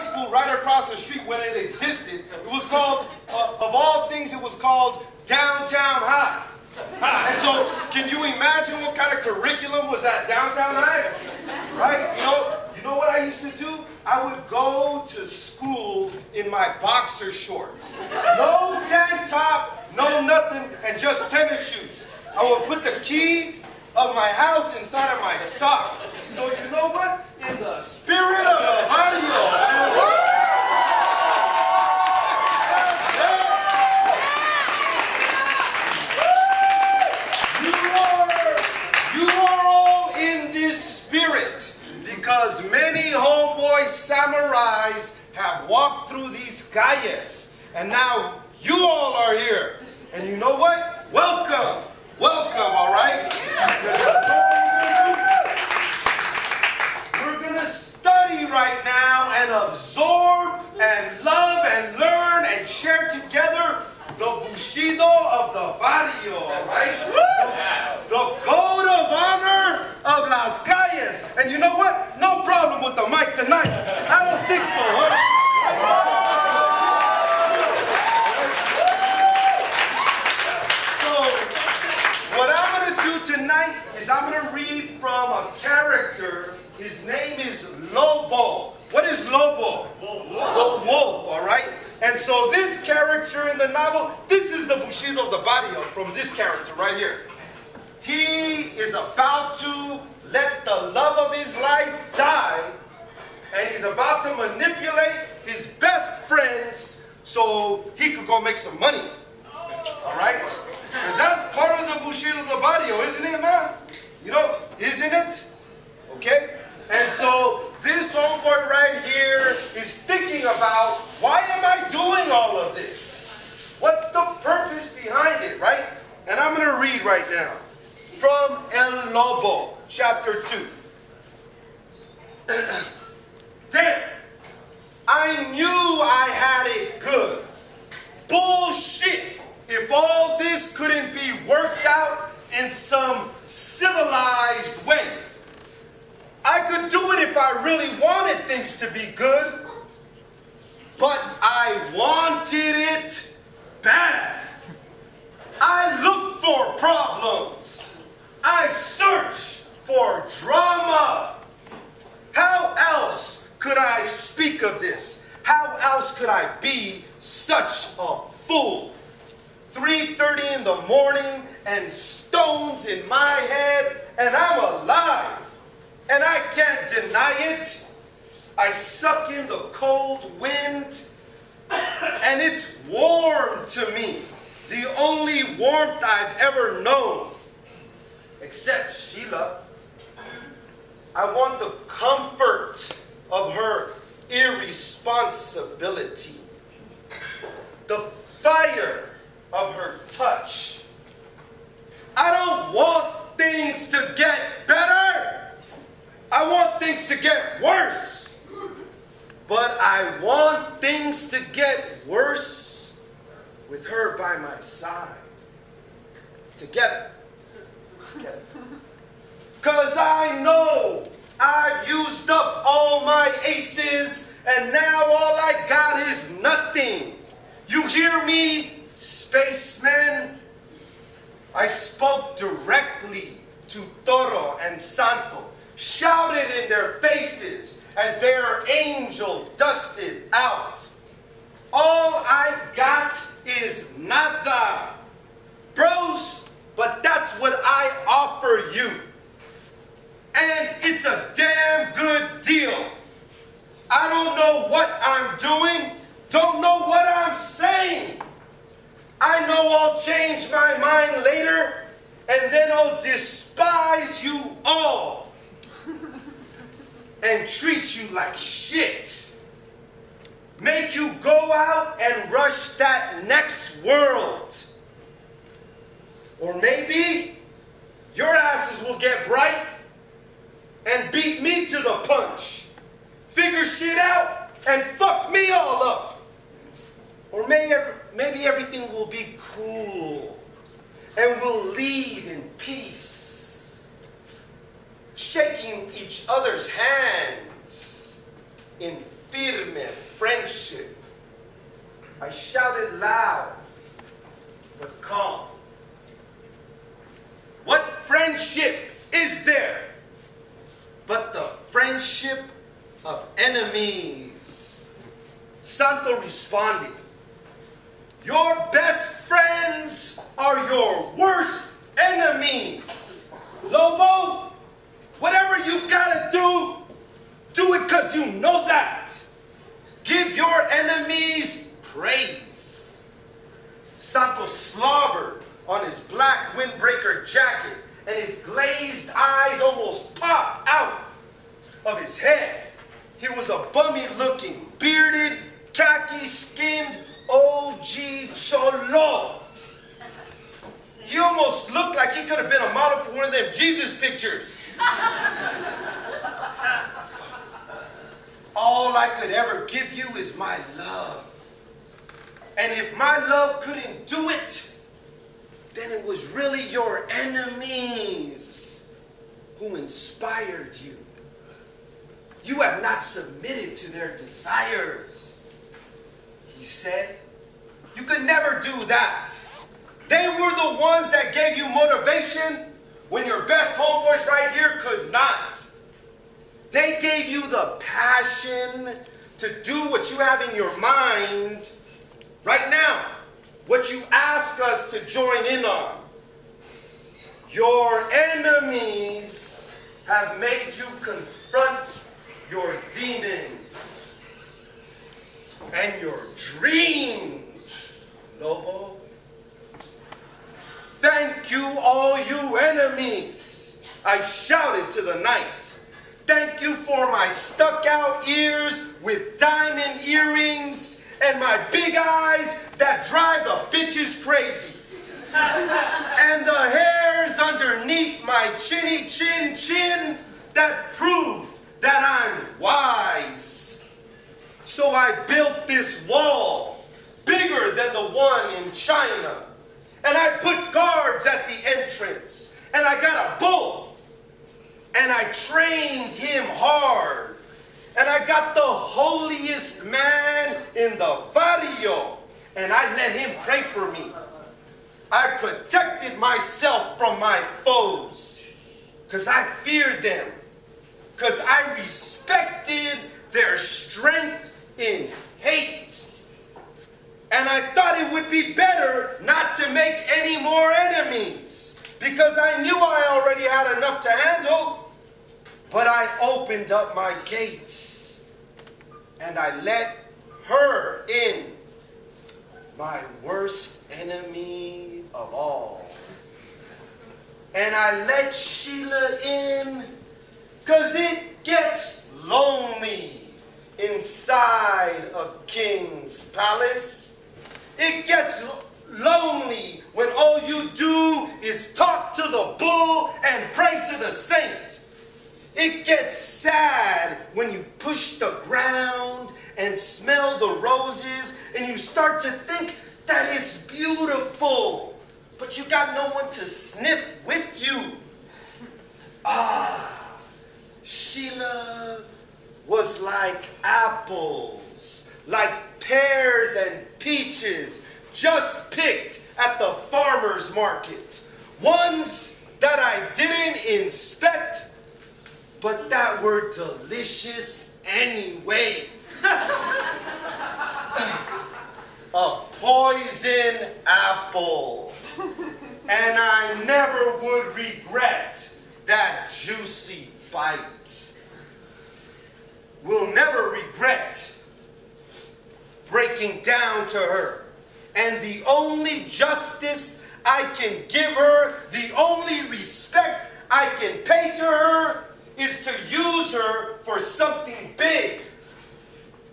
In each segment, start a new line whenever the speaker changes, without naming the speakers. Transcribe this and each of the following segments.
school right across the street when it existed. It was called, of all things, it was called Downtown High. And so, can you imagine what kind of curriculum was at Downtown High? Right? You know what I used to do? I would go to school in my boxer shorts. No tank top, no nothing, and just tennis shoes. I would put the key of my house inside of my sock. So you know what? In the spirit of the barrio, man. You are all in this spirit because many homeboy samurais have walked through these calles, and now you all are here. And you know what? Welcome. Welcome, all right? We're going to study right now and absorb and love and learn and share together the Bushido of the barrio, all right? The code of honor of las calles. And you know what? No problem with the mic tonight. I don't think so, huh? Tonight is I'm going to read from a character. His name is Lobo. What is Lobo? The wolf, all right? And so this character in the novel, this is the Bushido of the barrio from this character right here. He is about to let the love of his life die, and he's about to manipulate his best friends so he could go make some money, all right? Because that's part of the Bushido of the barrio, isn't it, man? You know, isn't it? Okay? And so this homeboy right here is thinking about, why am I doing all of this? What's the purpose behind it, right? And I'm going to read right now from El Lobo, chapter 2. Damn! I knew I had it good. Bullshit! If all this couldn't be worked out in some civilized way. I could do it if I really wanted things to be good. But I wanted it bad. I look for problems. I search for drama. How else could I speak of this? How else could I be such a fool? 3:30 in the morning and stones in my head, and I'm alive, and I can't deny it. I suck in the cold wind, and it's warm to me, the only warmth I've ever known, except Sheila. I want the comfort of her irresponsibility, the fire of her touch. I don't want things to get better. I want things to get worse. But I want things to get worse with her by my side. Together. Because I know I've used up all my aces and now all I got is nothing. You hear me? Spacemen, I spoke directly to Toro and Santo, shouted in their faces as their angel dusted out. All I got is nada. Bros, but that's what I offer you. And it's a damn good deal. I don't know what I'm doing, don't know what I'm saying. I know I'll change my mind later, and then I'll despise you all and treat you like shit. Make you go out and rush that next world. Or maybe your asses will get bright and beat me to the punch. Figure shit out and fuck me all up. Or maybe everything will be cool and we'll leave in peace, shaking each other's hands in firme of enemies. Santo responded, your best friends are your worst enemies. Lobo, whatever you gotta do, do it because you know that. Give your enemies praise. Santo slobbered on his black windbreaker jacket, and his glazed eyes almost popped out of his head. He was a bummy-looking, bearded, khaki-skinned OG Cholo. He almost looked like he could have been a model for one of them Jesus pictures. All I could ever give you is my love. And if my love couldn't do it, then it was really your enemies who inspired you. You have not submitted to their desires. He said, you could never do that. They were the ones that gave you motivation when your best homeboys right here could not. They gave you the passion to do what you have in your mind right now, what you ask us to join in on. Your enemies have made you confront your demons and your dreams, Lobo. Thank you, all you enemies, I shouted to the night. Thank you for my stuck-out ears with diamond earrings and my big eyes that drive the bitches crazy. And the hairs underneath my chinny chin that prove that I'm wise. So I built this wall, bigger than the one in China. And I put guards at the entrance. And I got a bull. And I trained him hard. And I got the holiest man in the barrio. And I let him pray for me. I protected myself from my foes. Because I feared them. Because I respected their strength in hate. And I thought it would be better not to make any more enemies. Because I knew I already had enough to handle. But I opened up my gates. And I let her in. My worst enemy of all. And I let Sheila in. Because it gets lonely inside a king's palace. It gets lonely when all you do is talk to the bull and pray to the saint. It gets sad when you push the ground and smell the roses and you start to think that it's beautiful, but you got no one to sniff with you. Sheila was like apples, like pears and peaches just picked at the farmer's market. Ones that I didn't inspect, but that were delicious anyway. A poison apple. And I never would regret that juicy bite. We'll never regret breaking down to her. And the only justice I can give her, the only respect I can pay to her, is to use her for something big.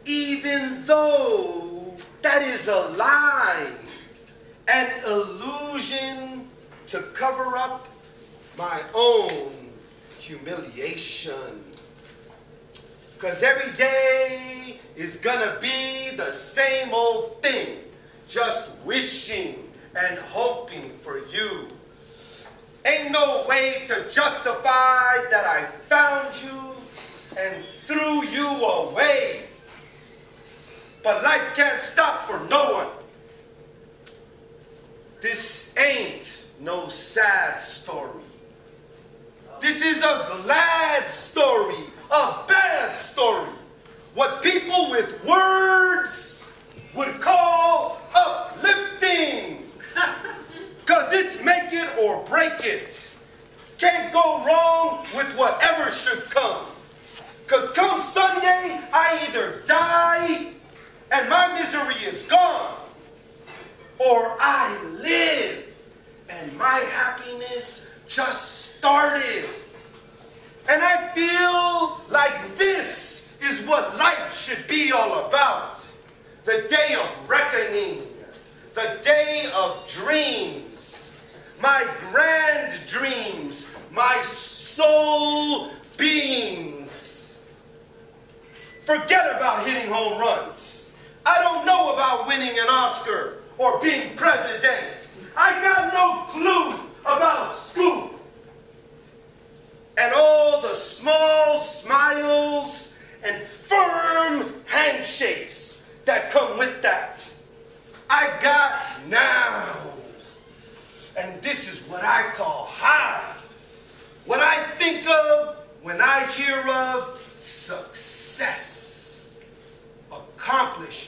Even though that is a lie, an illusion to cover up my own humiliation. Because every day is gonna be the same old thing, just wishing and hoping for you. Ain't no way to justify that I found you and threw you away. But life can't stop for no one. This ain't no sad story. This is a glad story, a bad story. what people with words would call uplifting. Because it's make it or break it. Can't go wrong with whatever should come. Because come Sunday, I either die and my misery is gone, or I live and my happiness just started. And I feel like this is what life should be all about. The day of reckoning, the day of dreams, my grand dreams, my soul beams. Forget about hitting home runs. I don't know about winning an Oscar or being president. I got no clue about school. And all the small smiles and firm handshakes that come with that. I got now. And this is what I call high. What I think of when I hear of success, accomplishment.